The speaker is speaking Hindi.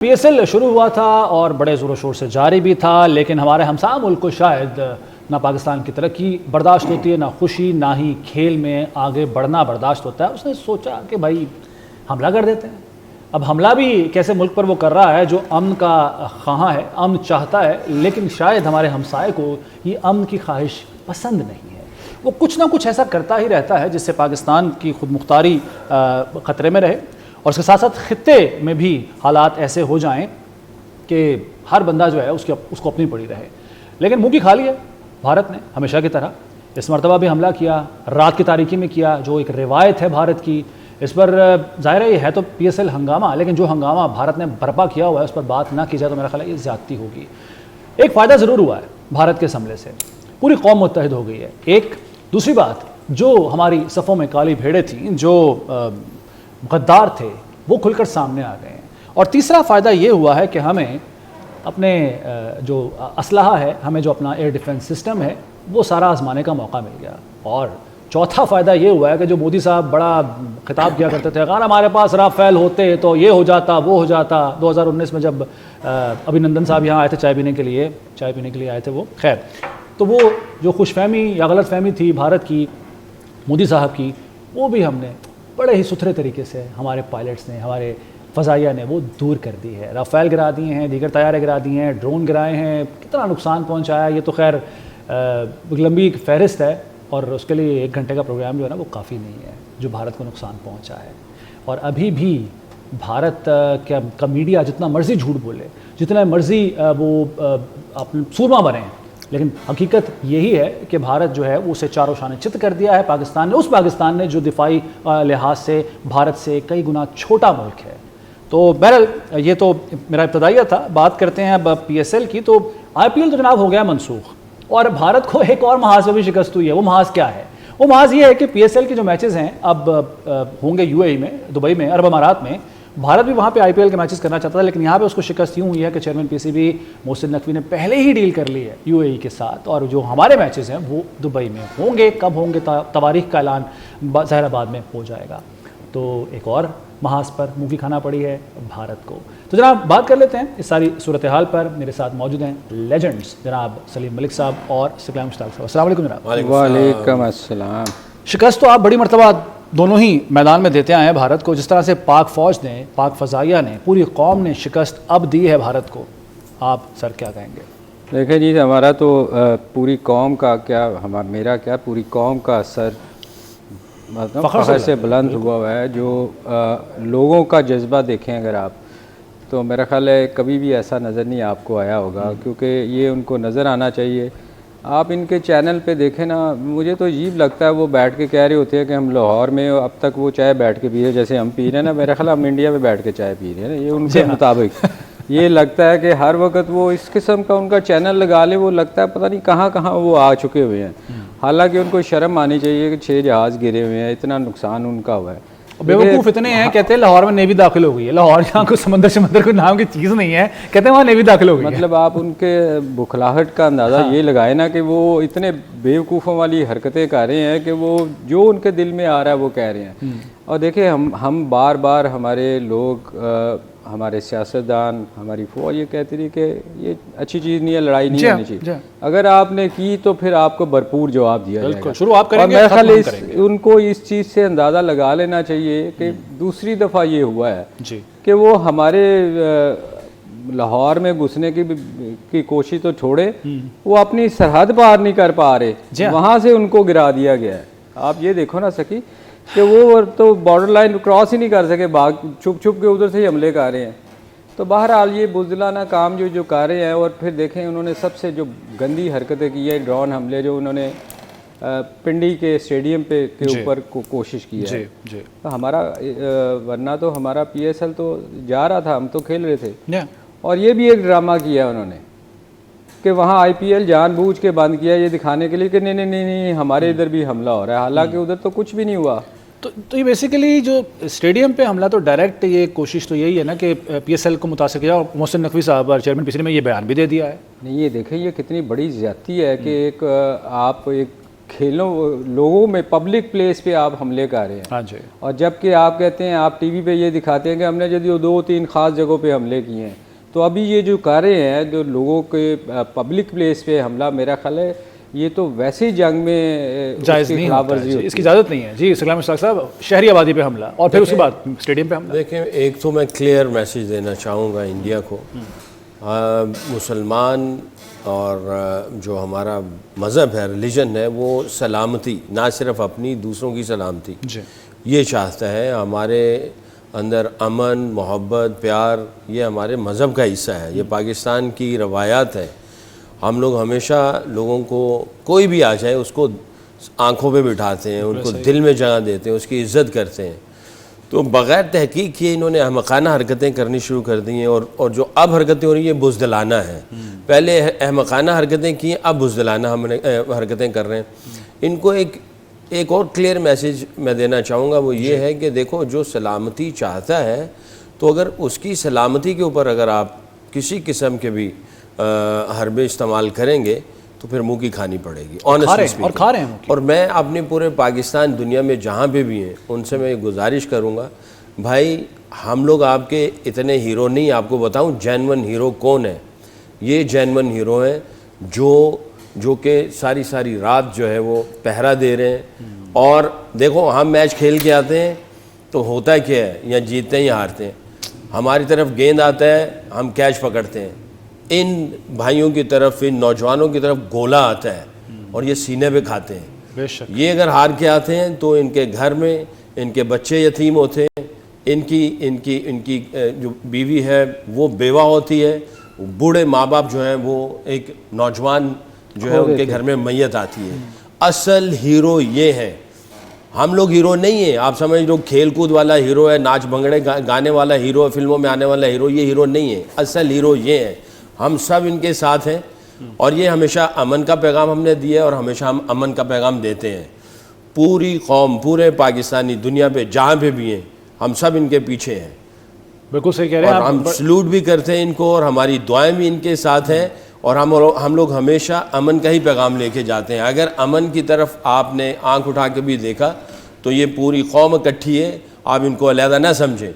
पीएसएल शुरू हुआ था और बड़े ज़ोरों शोर से जारी भी था, लेकिन हमारे हमसाया मुल्क को शायद ना पाकिस्तान की तरक्की बर्दाश्त होती है, ना खुशी, ना ही खेल में आगे बढ़ना बर्दाश्त होता है। उसने सोचा कि भाई हमला कर देते हैं। अब हमला भी कैसे मुल्क पर वो कर रहा है जो अमन का ख्वाह है, अमन चाहता है, लेकिन शायद हमारे हमसाए को ये अमन की ख्वाहिश पसंद नहीं है। वो कुछ ना कुछ ऐसा करता ही रहता है जिससे पाकिस्तान की खुद मुख्तारी ख़तरे में रहे और उसके साथ साथ खित्ते में भी हालात ऐसे हो जाएं कि हर बंदा जो है उसको अपनी पड़ी रहे। लेकिन मुंह की खाली है भारत ने हमेशा की तरह इस मरतबा भी हमला किया, रात की तारीकी में किया, जो एक रिवायत है भारत की। इस पर ज़ाहिर है तो पीएसएल हंगामा, लेकिन जो हंगामा भारत ने बर्पा किया हुआ है उस पर बात ना की जाए तो मेरा ख्याल है ये ज़्यादती होगी। एक फ़ायदा ज़रूर हुआ है भारत के इस हमले से, पूरी कौम मुत्तहिद हो गई है। एक दूसरी बात, जो हमारी सफ़ों में काली भेड़ें थीं, जो गद्दार थे, वो खुलकर सामने आ गए हैं। और तीसरा फ़ायदा ये हुआ है कि हमें अपने जो असलहा है, हमें जो अपना एयर डिफेंस सिस्टम है, वो सारा आजमाने का मौका मिल गया। और चौथा फ़ायदा ये हुआ है कि जो मोदी साहब बड़ा खिताब किया करते थे, अगर हमारे पास राफेल होते तो ये हो जाता, वो हो जाता। 2019 में जब अभिनंदन साहब यहाँ आए थे चाय पीने के लिए आए थे वो, खैर, तो वो जो खुशफहमी या गलतफहमी थी भारत की मोदी साहब की, वो भी हमने बड़े ही सुथरे तरीके से हमारे पायलट्स ने, हमारे फ़ज़ाइया ने वो दूर कर दी है। राफेल गिरा दिए हैं, दीगर तैयारे गिरा दिए हैं, ड्रोन गिराए हैं, कितना नुकसान पहुंचाया ये तो खैर लंबी एक फहरिस्त है और उसके लिए 1 घंटे का प्रोग्राम जो है ना वो काफ़ी नहीं है जो भारत को नुकसान पहुंचा है। और अभी भी भारत का मीडिया जितना मर्ज़ी झूठ बोले, जितना मर्ज़ी वो अपने सूरमा बने, लेकिन हकीकत यही है कि भारत जो है वो उसे चारों शाने चित कर दिया है पाकिस्तान ने, उस पाकिस्तान ने जो दिफाई लिहाज से भारत से कई गुना छोटा मुल्क है। तो बहरहाल ये तो मेरा इब्तदाइया था। बात करते हैं अब पीएसएल की। तो आईपीएल तो जनाब हो गया मनसूख और भारत को एक और महाज में भी शिकस्त हुई है। वो महाज क्या है? वो महाज ये है कि पीएसएल के जो मैचेस हैं अब होंगे यूएई में, दुबई में, अरब अमारात में। भारत भी वहाँ पे आईपीएल के मैचेस करना चाहता था, लेकिन यहाँ पे उसको शिकस्त यूँ हुई है कि चेयरमैन पीसीबी मोहसिन नकवी ने पहले ही डील कर ली है यूएई के साथ, और जो हमारे मैचेस हैं वो दुबई में होंगे। कब होंगे तवारीख का ऐलान ज़ाहिराबाद में हो जाएगा। तो एक और महाज पर मुँह की खाना पड़ी है भारत को। तो जनाब बात कर लेते हैं इस सारी सूरत हाल पर। मेरे साथ मौजूद हैं लेजेंड्स जनाब सलीम मलिक साहब और सिकलाम मुश्ताक साहब। अस्सलाम वालेकुम जनाब। वालेकुम अस्सलाम। शिकस्त तो आप बड़ी मरतबा दोनों ही मैदान में देते आए हैं भारत को। जिस तरह से पाक फ़ौज ने, पाक फ़ज़ाइया ने, पूरी कौम ने शिकस्त अब दी है भारत को, आप सर क्या कहेंगे? देखिए जी, हमारा तो पूरी कौम का क्या, मेरा क्या, पूरी कौम का सर मतलब फ़ख्र से बुलंद हुआ है। जो लोगों का जज्बा देखें अगर आप, तो मेरा ख्याल है कभी भी ऐसा नज़र नहीं आपको आया होगा, क्योंकि ये उनको नज़र आना चाहिए। आप इनके चैनल पे देखें ना, मुझे तो अजीब लगता है, वो बैठ के कह रहे होते हैं कि हम लाहौर में अब तक वो चाय बैठ के पी रहे, जैसे हम पी रहे हैं ना। मेरा ख्याल हम इंडिया में बैठ के चाय पी रहे हैं ना, ये उनके मुताबिक ये लगता है कि हर वक्त वो इस किस्म का उनका चैनल लगा ले, वो लगता है पता नहीं कहाँ कहाँ वो आ चुके हुए हैं। हालांकि उनको शर्म आनी चाहिए कि 6 जहाज़ गिरे हुए हैं, इतना नुकसान उनका हुआ है। बेवकूफ़ इतने हैं, कहते हैं लाहौर में नेवी दाखिल हो गई है। लाहौर यहाँ को समंदर कोई नाम की चीज़ नहीं है, कहते हैं वहाँ नेवी दाखिल हो गई है। मतलब आप उनके बुखलाहट का अंदाज़ा ये लगाए ना कि वो इतने बेवकूफ़ों वाली हरकतें कर रहे हैं कि वो जो उनके दिल में आ रहा है वो कह रहे हैं। और देखिए हम बार बार हमारे लोग, हमारे सियासतदान, हमारी फौज ये कहती रही कि ये अच्छी चीज़ नहीं है, लड़ाई नहीं होनी चाहिए। अगर आपने की तो फिर आपको भरपूर जवाब दिया जाएगा। शुरू आप करेंगे, और मेरे ख्याल उनको इस चीज़ से अंदाज़ा लगा लेना चाहिए कि दूसरी दफ़ा ये हुआ है कि वो हमारे लाहौर में घुसने की कोशिश तो छोड़े, वो अपनी सरहद पार नहीं कर पा रहे, वहाँ से उनको गिरा दिया गया है। आप ये देखो ना सकी कि वो तो बॉर्डर लाइन क्रॉस ही नहीं कर सके, भाग छुप के उधर से ही हमले कर रहे हैं। तो बहरहाल ये बुज़दिलाना काम जो कर रहे हैं। और फिर देखें उन्होंने सबसे जो गंदी हरकतें की है, ड्रोन हमले जो उन्होंने पिंडी के स्टेडियम पे के ऊपर कोशिश की है। तो हमारा वरना तो हमारा पीएसएल तो जा रहा था, हम तो खेल रहे थे। और ये भी एक ड्रामा किया उन्होंने कि वहाँ आईपीएल जानबूझ के बंद किया ये दिखाने के लिए कि नहीं हमारे इधर भी हमला हो रहा है, हालांकि उधर तो कुछ भी नहीं हुआ। तो ये बेसिकली जो स्टेडियम पे हमला, तो डायरेक्ट ये कोशिश तो यही है ना कि पीएसएल को मुतासिर किया। और मोहसिन नकवी साहब और चेयरमैन पीसीबी में ये बयान भी दे दिया है। नहीं, ये देखें ये कितनी बड़ी ज़्यादती है कि एक आप एक खेलों लोगों में पब्लिक प्लेस पे आप हमले कर रहे हैं। हाँ जी। और जबकि आप कहते हैं, आप टीवी पे ये दिखाते हैं कि हमने यदि 2-3 खास जगहों पे हमले किए हैं, तो अभी ये जो कर रहे हैं जो लोगों के पब्लिक प्लेस पे हमला, मेरा ख्याल है ये तो वैसे ही जंग में जायज़ नहीं होता है जी, इसकी इजाज़त नहीं है जी। सलाम इशफाक साहब, शहरी आबादी पे हमला और फिर उसके बाद स्टेडियम पे हमला। देखें, एक तो मैं क्लियर मैसेज देना चाहूँगा इंडिया को, मुसलमान और जो हमारा मज़हब है, रिलीजन है, वो सलामती, ना सिर्फ अपनी, दूसरों की सलामती जी। ये चाहता है। हमारे अंदर अमन, मोहब्बत, प्यार, ये हमारे मज़हब का हिस्सा है, ये पाकिस्तान की रवायात है। हम लोग हमेशा लोगों को, कोई भी आ जाए, उसको आंखों पे बिठाते हैं, उनको दिल में जगह देते हैं, उसकी इज़्ज़त करते हैं। तो बग़ैर तहकीक किए इन्होंने अहमकाना हरकतें करनी शुरू कर दी हैं, और जो अब हरकतें हो रही हैं बुज़दिलाना है। पहले अहमकाना हरकतें की, अब बुज़दिलाना हमने हरकतें कर रहे हैं। इनको एक और क्लियर मैसेज मैं देना चाहूँगा, वो ये है कि देखो, जो सलामती चाहता है, तो अगर उसकी सलामती के ऊपर अगर आप किसी किस्म के भी हरबे इस्तेमाल करेंगे तो फिर मुंह की खानी पड़ेगी, ऑनेस्टली स्पीकिंग। और खा रहे हैं। और मैं अपने पूरे पाकिस्तान, दुनिया में जहाँ पे भी हैं, उनसे मैं गुजारिश करूँगा, भाई हम लोग आपके इतने हीरो नहीं। आपको बताऊँ जेन्युइन हीरो कौन है। ये जेन्युइन हीरो हैं जो कि सारी रात जो है वो पहरा दे रहे हैं। और देखो, हम मैच खेल के आते हैं तो होता है क्या है, या जीतते हैं या हारते हैं। हमारी तरफ गेंद आता है, हम कैच पकड़ते हैं, इन भाइयों की तरफ, इन नौजवानों की तरफ गोला आता है और ये सीने पे खाते हैं। बेशक। ये अगर हार के आते हैं तो इनके घर में इनके बच्चे यतीम होते हैं, इनकी जो बीवी है वो बेवा होती है, बूढ़े माँ बाप जो हैं वो एक नौजवान जो है उनके घर में मैयत आती है। असल हीरो ये है, हम लोग हीरो नहीं है। आप समझ लो खेल कूद वाला हीरो है, नाच भंगड़े गाने वाला हीरो है, फिल्मों में आने वाला हीरो, ये हीरो नहीं है। असल हीरो ये है। हम सब इनके साथ हैं और ये हमेशा अमन का पैगाम हमने दिया है और हमेशा हम अमन का पैगाम देते हैं। पूरी कौम, पूरे पाकिस्तानी, दुनिया पे जहाँ पे भी हैं, हम सब इनके पीछे हैं। बिल्कुल सही कह रहे हैं और हम सलूट भी करते हैं इनको, और हमारी दुआएं भी इनके साथ हैं। और हम लोग हमेशा अमन का ही पैगाम लेके जाते हैं। अगर अमन की तरफ आपने आंख उठा के भी देखा तो ये पूरी कौम इकट्ठी है, आप इनको अलहदा ना समझें।